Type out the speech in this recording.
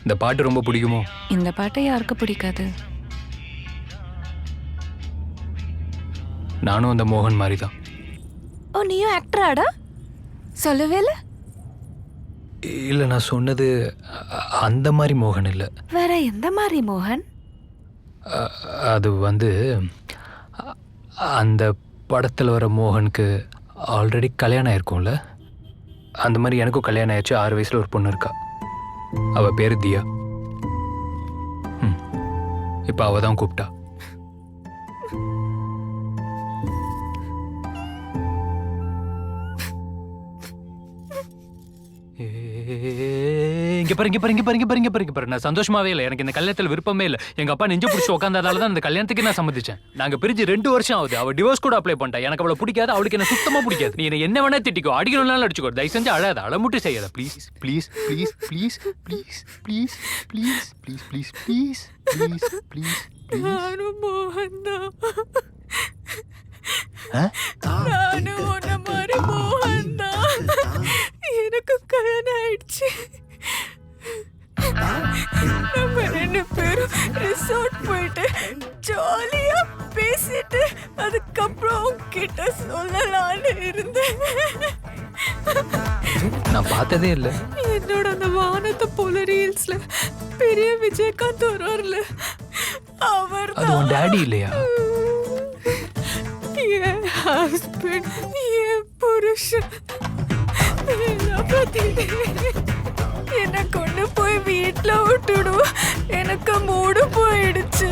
இந்த பாட்டு ரொம்ப பிடிக்குமோ? இந்த பாட்டை யாருக்கு பிடிக்காது? நானும் அந்த மோகன் மாதிரி தான். ஓ, நீயும் ஆக்டராடா? சொல்லவே இல்லை. இல்லை, நான் சொன்னது அந்த மாதிரி மோகன் இல்லை. வேற எந்த மாதிரி மோகன்? அது வந்து அந்த படத்தில் வர மோகனுக்கு ஆல்ரெடி கல்யாணம் ஆயிருக்கும்ல, அந்த மாதிரி எனக்கும் கல்யாணம் ஆயிடுச்சு. 6 வயசில் ஒரு பொண்ணு இருக்கா, அவள் பேர் தியா. இப்போ அவள் தான் கூப்பிட்டா. பாரு, நான் சந்தோஷமாவே இல்லை. எனக்கு இந்த கல்யாணத்தில் விருப்பமே இல்லை. எங்க அப்பா நெஞ்சு பிடிச்சி உட்காந்ததால தான் இந்த கல்யாணத்துக்கு நான் சம்மதிச்சேன். நாங்க பிரிஞ்சு 2 வருஷம் ஆகுது. அவள் டிவோர்ஸ் கூட அப்ளை பண்ணிட்டா. எனக்கு அவளை பிடிக்காது, அவளுக்கு என்ன சுத்தமா பிடிக்காது. நீ என்ன வேணா திட்டிக்கோ, அடிக்கணும்னாலும் அடிச்சுக்கோ, தயவு செஞ்சு அழாத, அழமுட்டு செய்யாத. Please please please please please please please please please please please please. நானும் மோகன் தான். நானும் உன்ன மாதிரி மோகன் தான். எனக்கு கல்யாணம் ஆயிடுச்சு. நம்ம 2 பேரும் ரிசார்ட் போயிட்டு ஜாலியா பேசிட்டு அதுக்கப்புறம் கிட்ட சொல்லலான்னு இருந்தேன். நான் பார்த்ததே இல்லை. என்னோட அந்த வானத்தை போல ரீல்ஸ்ல பெரிய விஜயகாந்த் வருவார்ல, அவர் அது உன் டாடி இல்லையா? என் ஹஸ்பண்ட், என் புருஷன். என்ன கொண்டு போய் வீட்டுல விட்டுடும். எனக்கு மூடு போயிடுச்சு.